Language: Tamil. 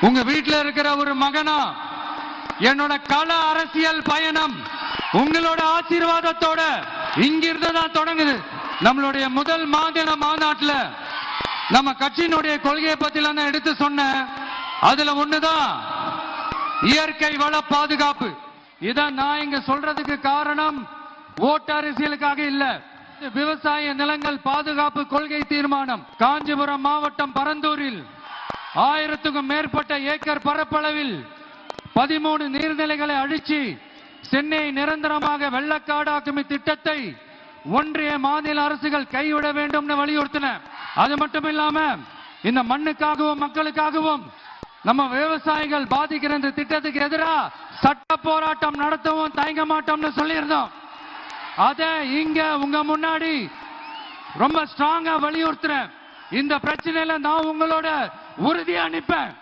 உங்க வீட்டில் இருக்கிற ஒரு மகனா என்னோட கள அரசியல் பயணம் உங்களோட ஆசீர்வாதத்தோட இங்கிருந்து தான் தொடங்குது. நம்மளுடைய முதல் மாநில மாநாட்டில் நம்ம கட்சியினுடைய கொள்கையை பத்தி நான் எடுத்து சொன்னேன். அதுல ஒண்ணுதான் இயற்கை வள பாதுகாப்பு. இதான் நான் இங்க சொல்றதுக்கு காரணம் ஓட்டு அரசியலுக்காக இல்ல. விவசாய நிலங்கள் பாதுகாப்பு கொள்கை தீர்மானம் காஞ்சிபுரம் மாவட்டம் பரந்தூரில் 1000க்கும் மேற்பட்ட ஏக்கர் பரப்பளவில் 13 நீர்நிலைகளை அழிச்சு சென்னையை நிரந்தரமாக வெள்ளக்காடாக்கும் திட்டத்தை ஒன்றிய மாநில அரசுகள் கைவிட வேண்டும் வலியுறுத்தின. அது மட்டும் இல்லாம இந்த மண்ணுக்காகவும் மக்களுக்காகவும் நம்ம விவசாயிகள் பாதிக்கிற இந்த திட்டத்துக்கு எதிராக சட்ட போராட்டம் நடத்தவும் தயங்க மாட்டோம்னு சொல்லியிருந்தோம். அத இங்க உங்க முன்னாடி ரொம்ப ஸ்ட்ராங்கா வலியுறுத்துறேன். இந்த பிரச்சனையில நான் உங்களோட உறுதியா நிற்பேன்.